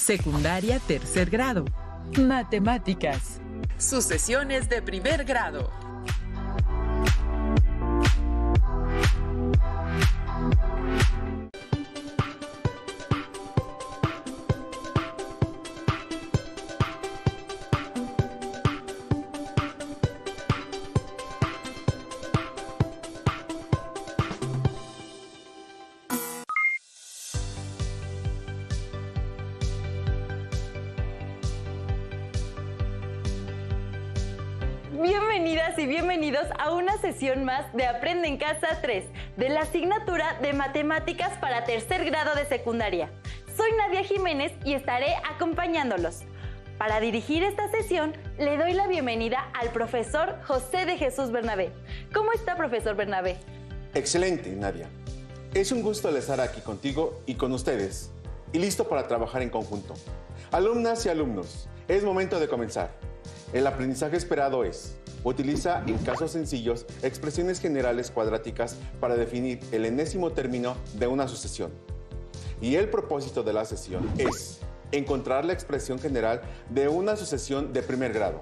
Secundaria tercer grado. Matemáticas. Sucesiones de primer grado. Bienvenidas y bienvenidos a una sesión más de Aprende en Casa 3 de la asignatura de Matemáticas para tercer grado de secundaria. Soy Nadia Jiménez y estaré acompañándolos. Para dirigir esta sesión, le doy la bienvenida al profesor José de Jesús Bernabé. ¿Cómo está, profesor Bernabé? Excelente, Nadia. Es un gusto estar aquí contigo y con ustedes, y listo para trabajar en conjunto. Alumnas y alumnos, es momento de comenzar. El aprendizaje esperado es: utiliza en casos sencillos expresiones generales cuadráticas para definir el enésimo término de una sucesión. Y el propósito de la sesión es encontrar la expresión general de una sucesión de primer grado.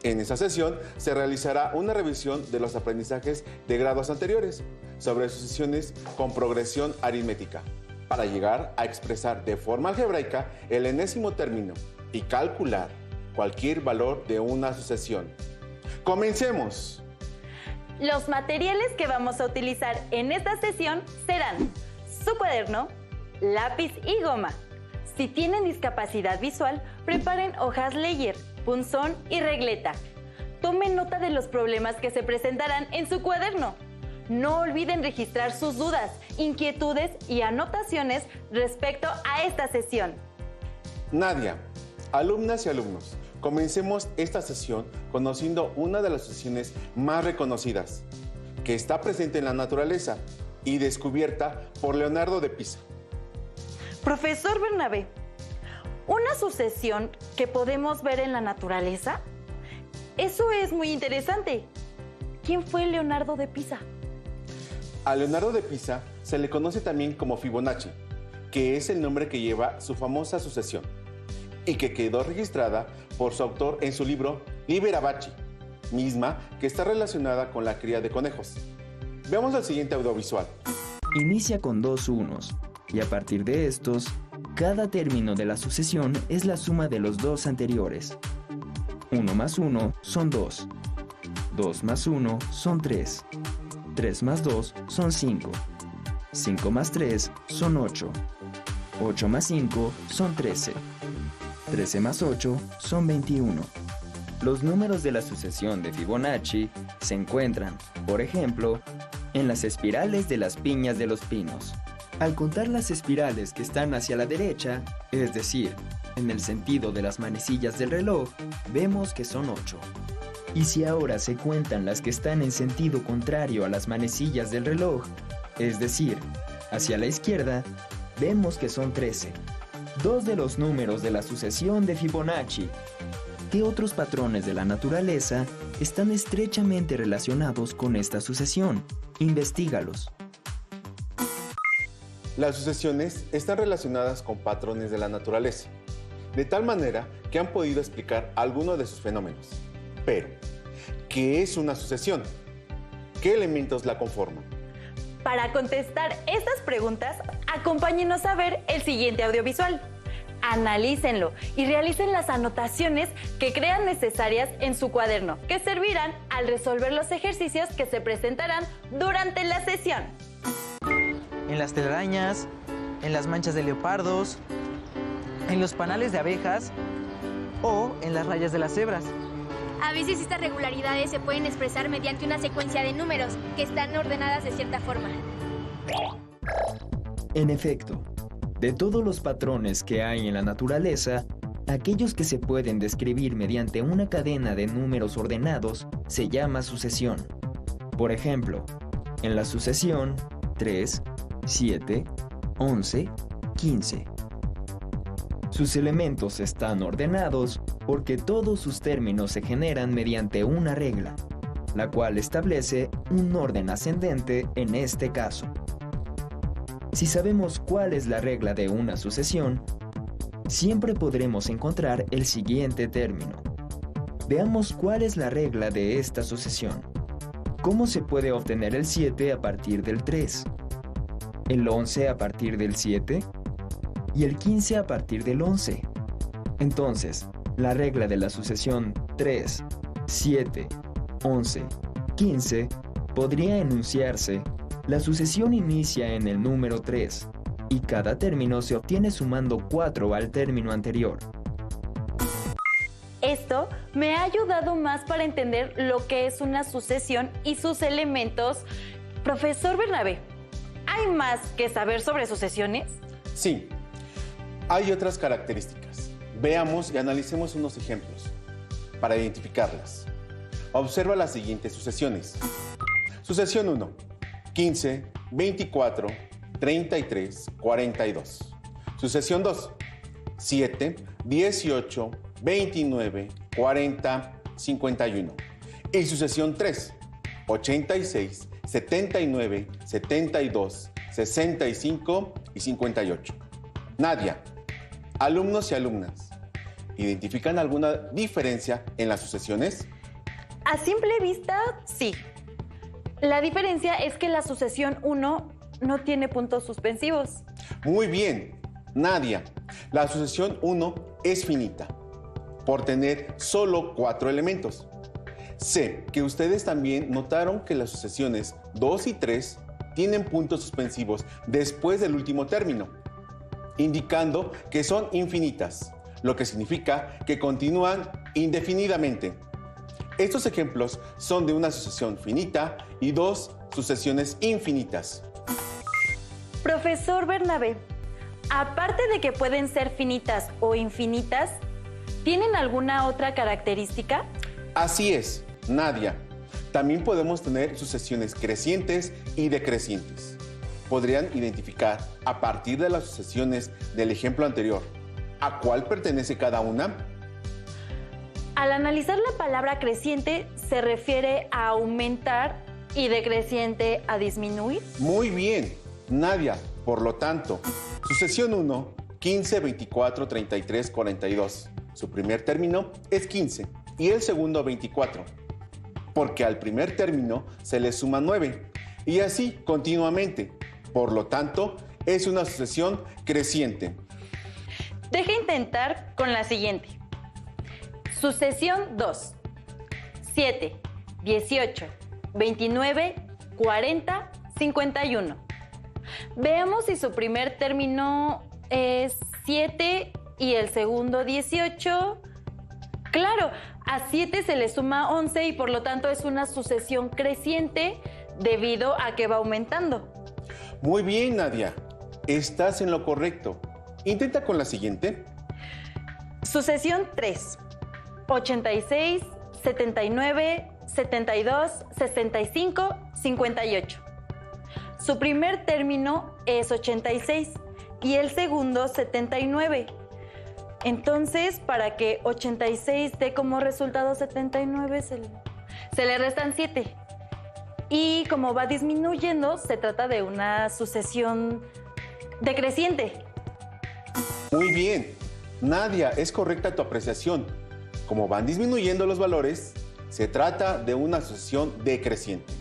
En esa sesión se realizará una revisión de los aprendizajes de grados anteriores sobre sucesiones con progresión aritmética, para llegar a expresar de forma algebraica el enésimo término y calcular cualquier valor de una sucesión. ¡Comencemos! Los materiales que vamos a utilizar en esta sesión serán su cuaderno, lápiz y goma. Si tienen discapacidad visual, preparen hojas Leyer, punzón y regleta. Tomen nota de los problemas que se presentarán en su cuaderno. No olviden registrar sus dudas, inquietudes y anotaciones respecto a esta sesión. Nadia, alumnas y alumnos, comencemos esta sesión conociendo una de las sucesiones más reconocidas, que está presente en la naturaleza y descubierta por Leonardo de Pisa. Profesor Bernabé, ¿una sucesión que podemos ver en la naturaleza? Eso es muy interesante. ¿Quién fue Leonardo de Pisa? A Leonardo de Pisa se le conoce también como Fibonacci, que es el nombre que lleva su famosa sucesión y que quedó registrada por su autor en su libro Liber Abaci, misma que está relacionada con la cría de conejos. Veamos el siguiente audiovisual. Inicia con dos unos, y a partir de estos, cada término de la sucesión es la suma de los dos anteriores. 1 más 1 son 2, 2 más 1 son 3, 3 más 2 son 5, 5 más 3 son 8, 8 más 5 son 13, 13 más 8 son 21. Los números de la sucesión de Fibonacci se encuentran, por ejemplo, en las espirales de las piñas de los pinos. Al contar las espirales que están hacia la derecha, es decir, en el sentido de las manecillas del reloj, vemos que son 8. Y si ahora se cuentan las que están en sentido contrario a las manecillas del reloj, es decir, hacia la izquierda, vemos que son 13. Dos de los números de la sucesión de Fibonacci. ¿Qué otros patrones de la naturaleza están estrechamente relacionados con esta sucesión? Investígalos. Las sucesiones están relacionadas con patrones de la naturaleza, de tal manera que han podido explicar algunos de sus fenómenos. Pero, ¿qué es una sucesión? ¿Qué elementos la conforman? Para contestar estas preguntas, acompáñenos a ver el siguiente audiovisual. Analícenlo y realicen las anotaciones que crean necesarias en su cuaderno, que servirán al resolver los ejercicios que se presentarán durante la sesión. En las telarañas, en las manchas de leopardos, en los panales de abejas o en las rayas de las cebras. A veces estas regularidades se pueden expresar mediante una secuencia de números que están ordenadas de cierta forma. En efecto, de todos los patrones que hay en la naturaleza, aquellos que se pueden describir mediante una cadena de números ordenados se llama sucesión. Por ejemplo, en la sucesión 3, 7, 11, 15. Sus elementos están ordenados porque todos sus términos se generan mediante una regla, la cual establece un orden ascendente en este caso. Si sabemos cuál es la regla de una sucesión, siempre podremos encontrar el siguiente término. Veamos cuál es la regla de esta sucesión. ¿Cómo se puede obtener el 7 a partir del 3? ¿El 11 a partir del 7? ¿Y el 15 a partir del 11? Entonces, la regla de la sucesión 3, 7, 11, 15 podría enunciarse: la sucesión inicia en el número 3 y cada término se obtiene sumando 4 al término anterior. Esto me ha ayudado más para entender lo que es una sucesión y sus elementos. Profesor Bernabé, ¿hay más que saber sobre sucesiones? Sí, hay otras características. Veamos y analicemos unos ejemplos para identificarlas. Observa las siguientes sucesiones. Sucesión 1, 15, 24, 33, 42. Sucesión 2, 7, 18, 29, 40, 51. Y sucesión 3, 86, 79, 72, 65 y 58. Nadia, alumnos y alumnas, ¿identifican alguna diferencia en las sucesiones? A simple vista, sí. La diferencia es que la sucesión 1 no tiene puntos suspensivos. Muy bien, Nadia, la sucesión 1 es finita, por tener solo 4 elementos. Sé que ustedes también notaron que las sucesiones 2 y 3 tienen puntos suspensivos después del último término, indicando que son infinitas, lo que significa que continúan indefinidamente. Estos ejemplos son de una sucesión finita y 2 sucesiones infinitas. Profesor Bernabé, aparte de que pueden ser finitas o infinitas, ¿tienen alguna otra característica? Así es, Nadia. También podemos tener sucesiones crecientes y decrecientes. ¿Podrían identificar, a partir de las sucesiones del ejemplo anterior, a cuál pertenece cada una? Al analizar la palabra creciente, se refiere a aumentar y decreciente a disminuir. Muy bien, Nadia. Por lo tanto, sucesión 1, 15, 24, 33, 42. Su primer término es 15 y el segundo 24, porque al primer término se le suma 9 y así continuamente. Por lo tanto, es una sucesión creciente. Deja intentar con la siguiente. Sucesión 2. 7, 18, 29, 40, 51. Veamos si su primer término es 7 y el segundo 18. Claro, a 7 se le suma 11 y por lo tanto es una sucesión creciente debido a que va aumentando. Muy bien, Nadia. Estás en lo correcto. Intenta con la siguiente. Sucesión 3. 86, 79, 72, 65, 58. Su primer término es 86 y el segundo 79. Entonces, para que 86 dé como resultado 79, se le restan 7. Y como va disminuyendo, se trata de una sucesión decreciente. Muy bien. Nadia, es correcta tu apreciación. Como van disminuyendo los valores, se trata de una sucesión decreciente.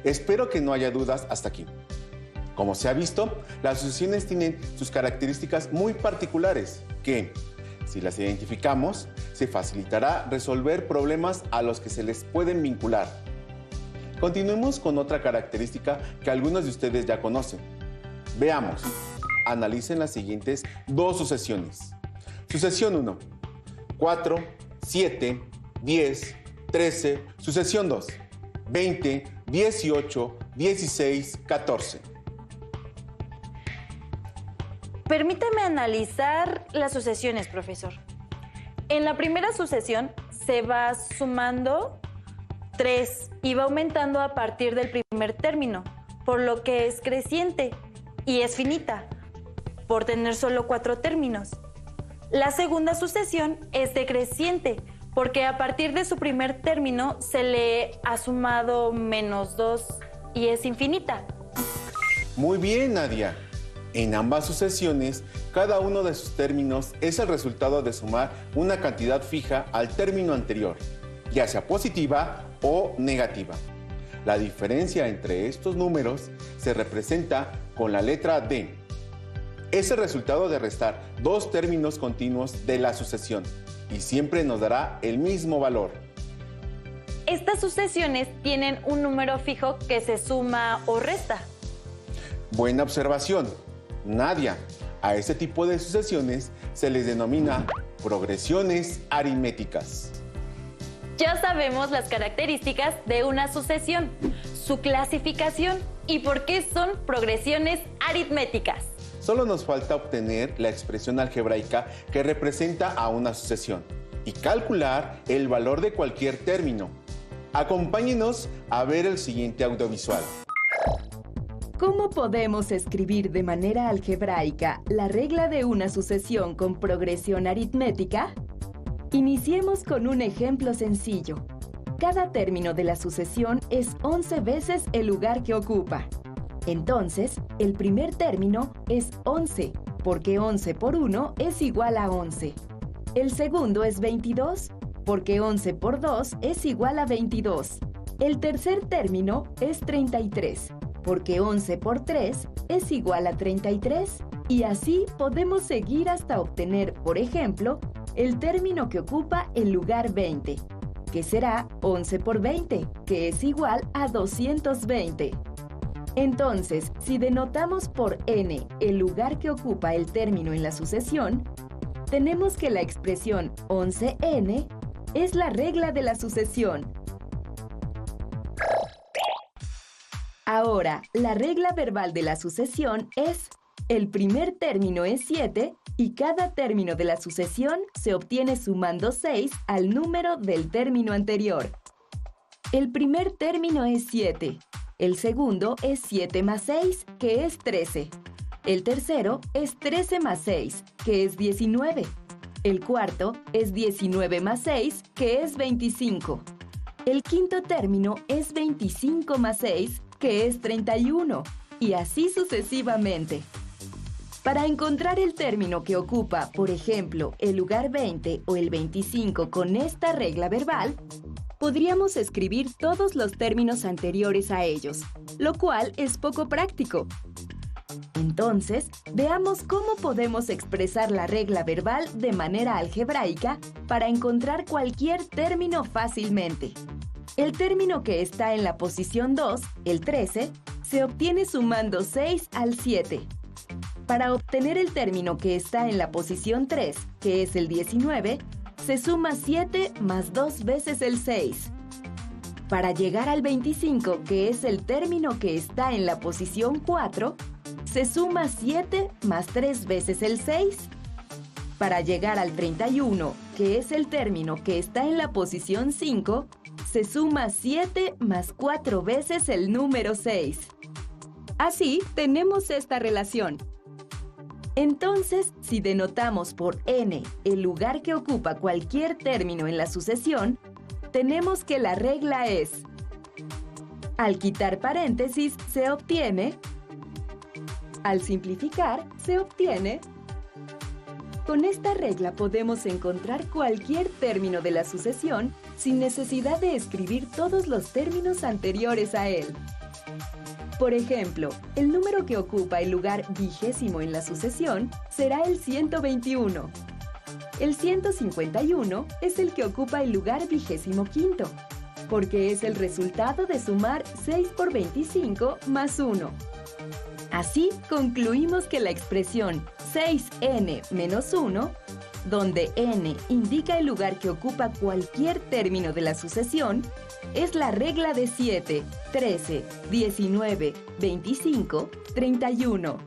Espero que no haya dudas hasta aquí. Como se ha visto, las sucesiones tienen sus características muy particulares que, si las identificamos, se facilitará resolver problemas a los que se les pueden vincular. Continuemos con otra característica que algunos de ustedes ya conocen. Veamos. Analicen las siguientes 2 sucesiones. Sucesión 1. 4, 7, 10, 13. Sucesión 2. 20, 18, 16, 14. Permítame analizar las sucesiones, profesor. En la primera sucesión se va sumando 3 y va aumentando a partir del primer término, por lo que es creciente y es finita, por tener solo 4 términos. La segunda sucesión es decreciente, porque a partir de su primer término se le ha sumado -2 y es infinita. Muy bien, Nadia. En ambas sucesiones, cada uno de sus términos es el resultado de sumar una cantidad fija al término anterior, ya sea positiva o negativa. La diferencia entre estos números se representa con la letra D. Es el resultado de restar dos términos continuos de la sucesión y siempre nos dará el mismo valor. Estas sucesiones tienen un número fijo que se suma o resta. Buena observación, Nadia. A este tipo de sucesiones se les denomina progresiones aritméticas. Ya sabemos las características de una sucesión, su clasificación y por qué son progresiones aritméticas. Solo nos falta obtener la expresión algebraica que representa a una sucesión y calcular el valor de cualquier término. Acompáñenos a ver el siguiente audiovisual. ¿Cómo podemos escribir de manera algebraica la regla de una sucesión con progresión aritmética? Iniciemos con un ejemplo sencillo. Cada término de la sucesión es 11 veces el lugar que ocupa. Entonces, el primer término es 11, porque 11 por 1 es igual a 11. El segundo es 22, porque 11 por 2 es igual a 22. El tercer término es 33, porque 11 por 3 es igual a 33. Y así podemos seguir hasta obtener, por ejemplo, el término que ocupa el lugar 20, que será 11 por 20, que es igual a 220. Entonces, si denotamos por n el lugar que ocupa el término en la sucesión, tenemos que la expresión 11n es la regla de la sucesión. Ahora, la regla verbal de la sucesión es: el primer término es 7 y cada término de la sucesión se obtiene sumando 6 al número del término anterior. El primer término es 7. El segundo es 7 más 6, que es 13. El tercero es 13 más 6, que es 19. El cuarto es 19 más 6, que es 25. El quinto término es 25 más 6, que es 31, y así sucesivamente. Para encontrar el término que ocupa, por ejemplo, el lugar 20 o el 25 con esta regla verbal, podríamos escribir todos los términos anteriores a ellos, lo cual es poco práctico. Entonces, veamos cómo podemos expresar la regla verbal de manera algebraica para encontrar cualquier término fácilmente. El término que está en la posición 2, el 13, se obtiene sumando 6 al 7. Para obtener el término que está en la posición 3, que es el 19, se suma 7 más 2 veces el 6. Para llegar al 25, que es el término que está en la posición 4, se suma 7 más 3 veces el 6. Para llegar al 31, que es el término que está en la posición 5, se suma 7 más 4 veces el número 6. Así, tenemos esta relación. Entonces, si denotamos por n el lugar que ocupa cualquier término en la sucesión, tenemos que la regla es: al quitar paréntesis se obtiene, al simplificar se obtiene. Con esta regla podemos encontrar cualquier término de la sucesión sin necesidad de escribir todos los términos anteriores a él. Por ejemplo, el número que ocupa el lugar 20 en la sucesión será el 121. El 151 es el que ocupa el lugar 25, porque es el resultado de sumar 6 por 25 más 1. Así concluimos que la expresión 6n menos 1, donde n indica el lugar que ocupa cualquier término de la sucesión, es la regla de 7, 13, 19, 25, 31.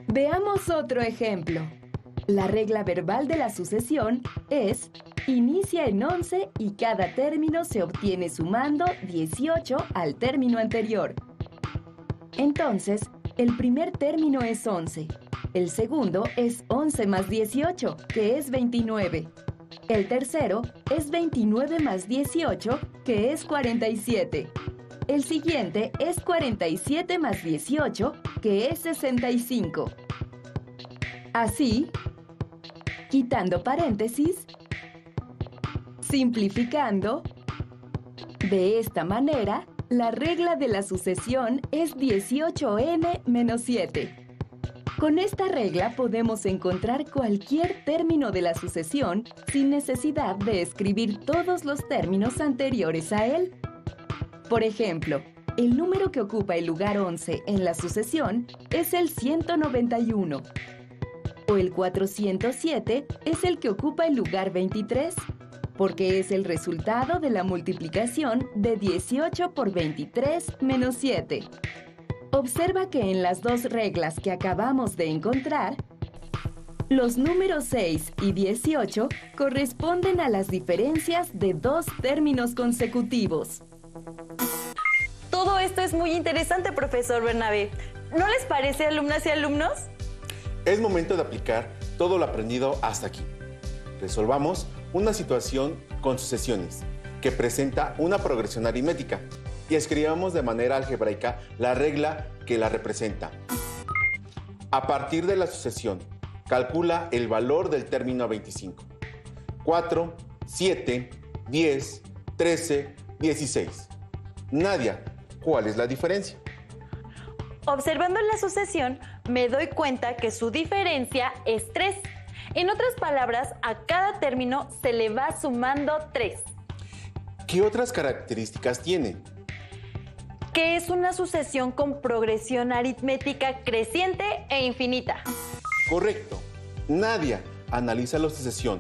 Veamos otro ejemplo. La regla verbal de la sucesión es: inicia en 11 y cada término se obtiene sumando 18 al término anterior. Entonces, el primer término es 11. El segundo es 11 más 18, que es 29. El tercero es 29 más 18, que es 47. El siguiente es 47 más 18, que es 65. Así, quitando paréntesis, simplificando, de esta manera, la regla de la sucesión es 18n menos 7. Con esta regla podemos encontrar cualquier término de la sucesión sin necesidad de escribir todos los términos anteriores a él. Por ejemplo, el número que ocupa el lugar 11 en la sucesión es el 191. O el 407 es el que ocupa el lugar 23, porque es el resultado de la multiplicación de 18 por 23 menos 7. Observa que en las dos reglas que acabamos de encontrar, los números 6 y 18 corresponden a las diferencias de dos términos consecutivos. Todo esto es muy interesante, profesor Bernabé. ¿No les parece, alumnas y alumnos? Es momento de aplicar todo lo aprendido hasta aquí. Resolvamos una situación con sucesiones que presenta una progresión aritmética y escribamos de manera algebraica la regla que la representa. A partir de la sucesión, calcula el valor del término 25. 4, 7, 10, 13, 16. Nadia, ¿cuál es la diferencia? Observando la sucesión, me doy cuenta que su diferencia es 3. En otras palabras, a cada término se le va sumando 3. ¿Qué otras características tiene? Que es una sucesión con progresión aritmética creciente e infinita. Correcto. Nadia, analiza la sucesión.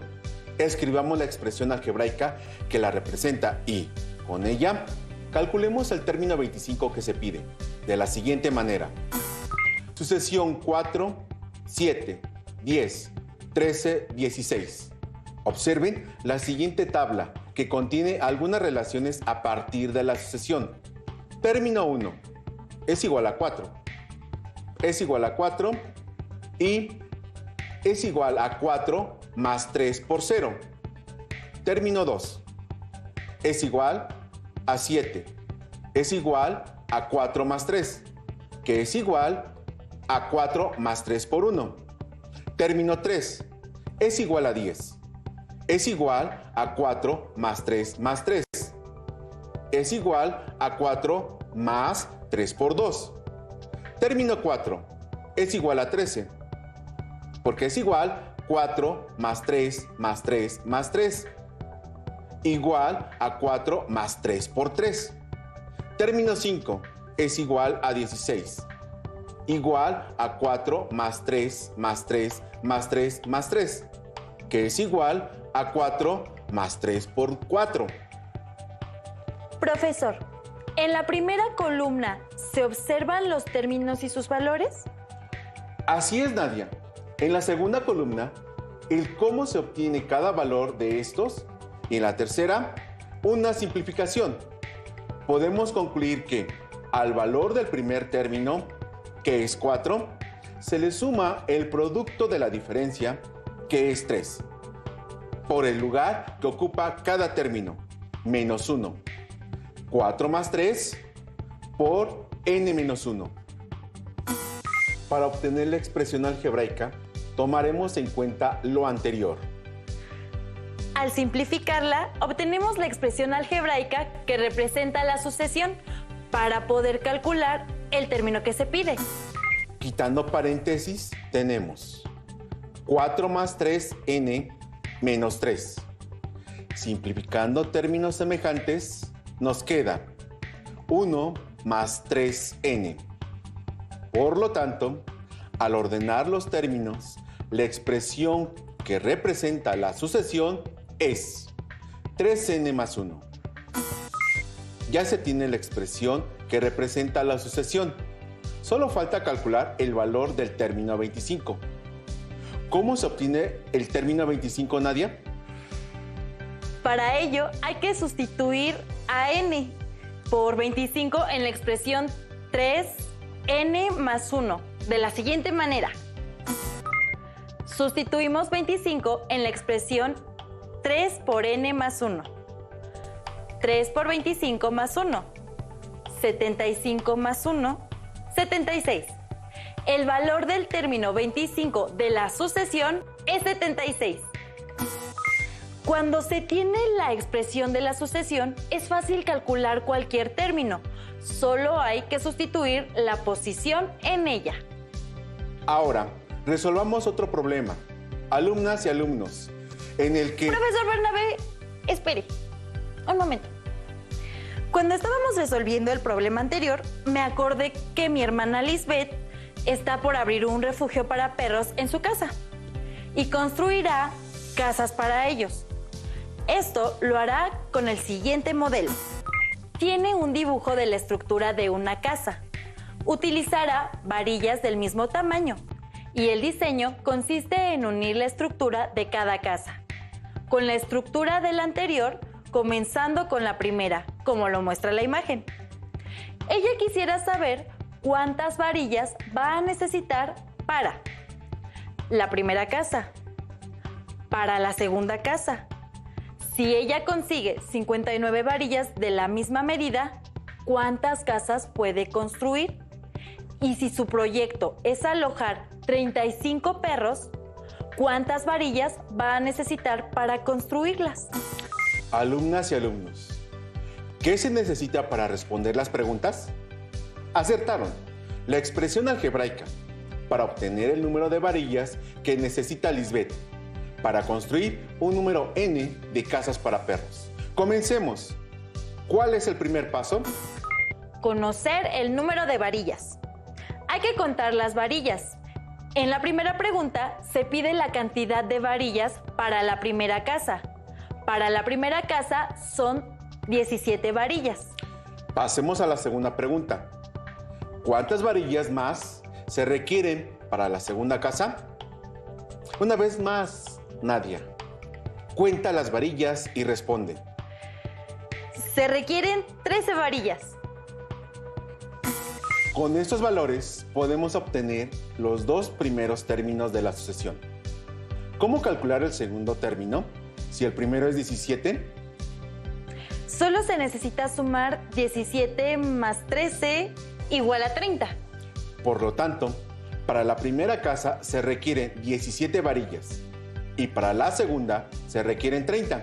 Escribamos la expresión algebraica que la representa y, con ella, calculemos el término 25 que se pide, de la siguiente manera. Sucesión 4, 7, 10, 13, 16. Observen la siguiente tabla que contiene algunas relaciones a partir de la sucesión. Término 1 es igual a 4. Es igual a 4 y es igual a 4 más 3 por 0. Término 2 es igual a 7. Es igual a 4 más 3, que es igual a 4 más 3 por 1. Término 3 es igual a 10. Es igual a 4 más 3 más 3. Es igual a 4 más 3 por 2. Término 4 es igual a 13, porque es igual 4 más 3 más 3 más 3. Igual a 4 más 3 por 3. Término 5 es igual a 16. Igual a 4 más 3 más 3 más 3 más 3, que es igual a 4 más 3 por 4. Profesor, ¿en la primera columna se observan los términos y sus valores? Así es, Nadia. En la segunda columna, el cómo se obtiene cada valor de estos, y en la tercera, una simplificación. Podemos concluir que al valor del primer término, que es 4, se le suma el producto de la diferencia, que es 3, por el lugar que ocupa cada término, menos 1. 4 más 3 por n menos 1. Para obtener la expresión algebraica, tomaremos en cuenta lo anterior. Al simplificarla, obtenemos la expresión algebraica que representa la sucesión para poder calcular el término que se pide. Quitando paréntesis, tenemos 4 más 3n menos 3. Simplificando términos semejantes, nos queda 1 más 3n. Por lo tanto, al ordenar los términos, la expresión que representa la sucesión es 3n más 1. Ya se tiene la expresión que representa la sucesión. Solo falta calcular el valor del término 25. ¿Cómo se obtiene el término 25, Nadia? Para ello, hay que sustituir a n por 25 en la expresión 3n más 1, de la siguiente manera. Sustituimos 25 en la expresión 3 por n más 1. 3 por 25 más 1. 75 más 1, 76. El valor del término 25 de la sucesión es 76. Cuando se tiene la expresión de la sucesión, es fácil calcular cualquier término. Solo hay que sustituir la posición en ella. Ahora, resolvamos otro problema, alumnas y alumnos, en el que... Profesor Bernabé, espere, un momento. Cuando estábamos resolviendo el problema anterior, me acordé que mi hermana Lisbeth está por abrir un refugio para perros en su casa y construirá casas para ellos. Esto lo hará con el siguiente modelo. Tiene un dibujo de la estructura de una casa. Utilizará varillas del mismo tamaño y el diseño consiste en unir la estructura de cada casa con la estructura del anterior, comenzando con la primera, como lo muestra la imagen. Ella quisiera saber cuántas varillas va a necesitar para la primera casa, para la segunda casa. Si ella consigue 59 varillas de la misma medida, ¿cuántas casas puede construir? Y si su proyecto es alojar 35 perros, ¿cuántas varillas va a necesitar para construirlas? Alumnas y alumnos, ¿qué se necesita para responder las preguntas? Acertaron. La expresión algebraica para obtener el número de varillas que necesita Lisbeth para construir un número n de casas para perros. Comencemos. ¿Cuál es el primer paso? Conocer el número de varillas. Hay que contar las varillas. En la primera pregunta se pide la cantidad de varillas para la primera casa. Para la primera casa son 17 varillas. Pasemos a la segunda pregunta. ¿Cuántas varillas más se requieren para la segunda casa? Una vez más, Nadia, cuenta las varillas y responde. Se requieren 13 varillas. Con estos valores podemos obtener los dos primeros términos de la sucesión. ¿Cómo calcular el segundo término? Si el primero es 17. Solo se necesita sumar 17 más 13 igual a 30. Por lo tanto, para la primera casa se requieren 17 varillas y para la segunda se requieren 30.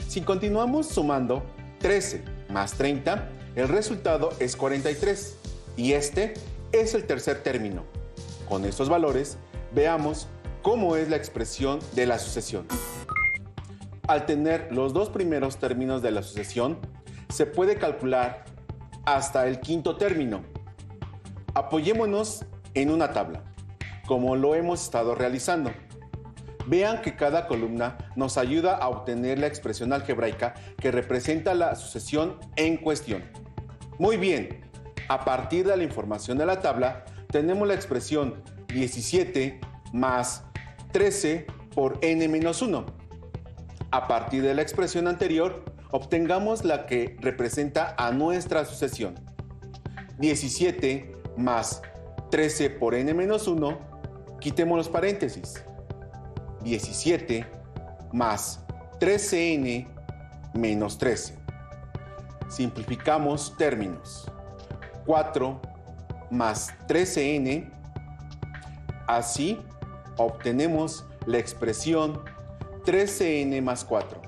Si continuamos sumando 13 más 30, el resultado es 43 y este es el tercer término. Con estos valores, veamos cómo es la expresión de la sucesión. Al tener los dos primeros términos de la sucesión, se puede calcular hasta el quinto término. Apoyémonos en una tabla, como lo hemos estado realizando. Vean que cada columna nos ayuda a obtener la expresión algebraica que representa la sucesión en cuestión. Muy bien, a partir de la información de la tabla, tenemos la expresión 17 más 13 por n menos 1. A partir de la expresión anterior, obtengamos la que representa a nuestra sucesión. 17 más 13 por n menos 1, quitemos los paréntesis. 17 más 13n menos 13. Simplificamos términos. 4 más 13n. Así obtenemos la expresión 13n más 4.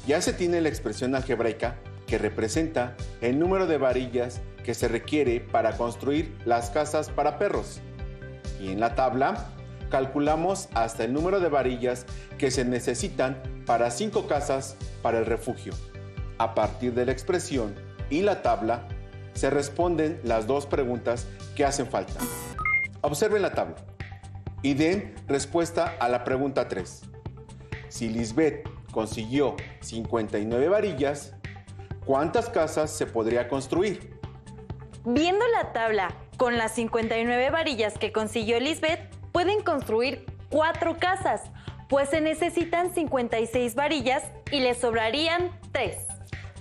Ya se tiene la expresión algebraica que representa el número de varillas que se requiere para construir las casas para perros. Y en la tabla calculamos hasta el número de varillas que se necesitan para 5 casas para el refugio. A partir de la expresión y la tabla se responden las dos preguntas que hacen falta. Observen la tabla y den respuesta a la pregunta 3. Si Lisbeth consiguió 59 varillas, ¿cuántas casas se podría construir? Viendo la tabla con las 59 varillas que consiguió Lisbeth, pueden construir 4 casas, pues se necesitan 56 varillas y les sobrarían 3.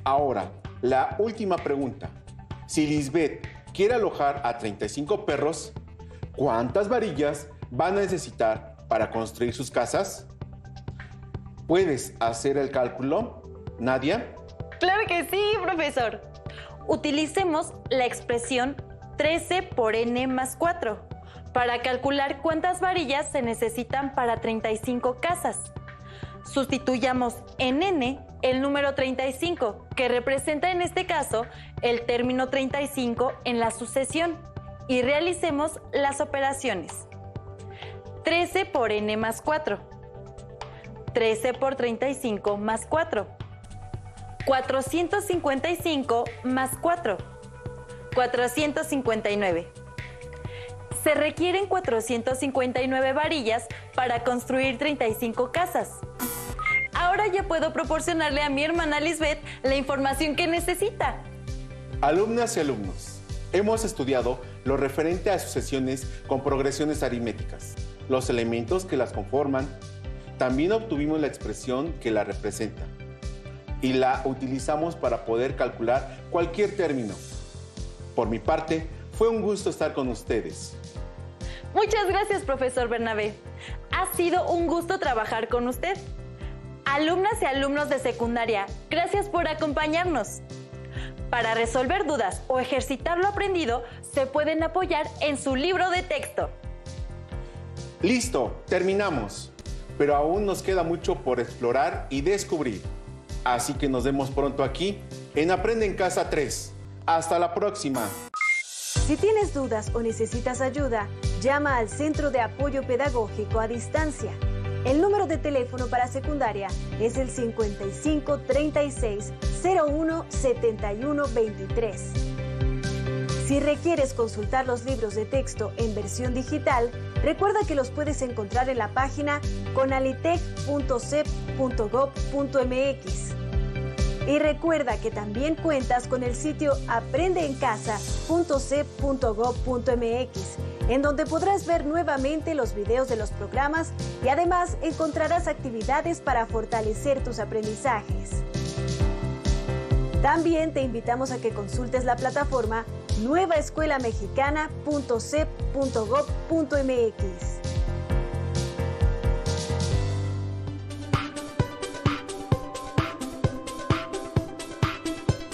Ahora, la última pregunta. Si Lisbeth quiere alojar a 35 perros, ¿cuántas varillas van a necesitar para construir sus casas? ¿Puedes hacer el cálculo, Nadia? Claro que sí, profesor. utilicemos la expresión 13 por n más 4 para calcular cuántas varillas se necesitan para 35 casas. Sustituyamos en n el número 35, que representa en este caso el término 35 en la sucesión, y realicemos las operaciones. 13 por n más 4, 13 por 35 más 4, 455 más 4, 459. Se requieren 459 varillas para construir 35 casas. Ahora ya puedo proporcionarle a mi hermana Lisbeth la información que necesita. Alumnas y alumnos, hemos estudiado lo referente a sucesiones con progresiones aritméticas, los elementos que las conforman. También obtuvimos la expresión que la representa y la utilizamos para poder calcular cualquier término. Por mi parte, fue un gusto estar con ustedes. Muchas gracias, profesor Bernabé. Ha sido un gusto trabajar con usted. Alumnas y alumnos de secundaria, gracias por acompañarnos. Para resolver dudas o ejercitar lo aprendido, se pueden apoyar en su libro de texto. Listo, terminamos. Pero aún nos queda mucho por explorar y descubrir. Así que nos vemos pronto aquí en Aprende en Casa 3. Hasta la próxima. Si tienes dudas o necesitas ayuda, llama al Centro de Apoyo Pedagógico a Distancia. El número de teléfono para secundaria es el 55 36 01 71 23. Si requieres consultar los libros de texto en versión digital, recuerda que los puedes encontrar en la página conalitec.cep.gov.mx. Y recuerda que también cuentas con el sitio aprendeencasa.cep.gov.mx, en donde podrás ver nuevamente los videos de los programas y además encontrarás actividades para fortalecer tus aprendizajes. También te invitamos a que consultes la plataforma nuevaescuelamexicana.cep.gov.mx.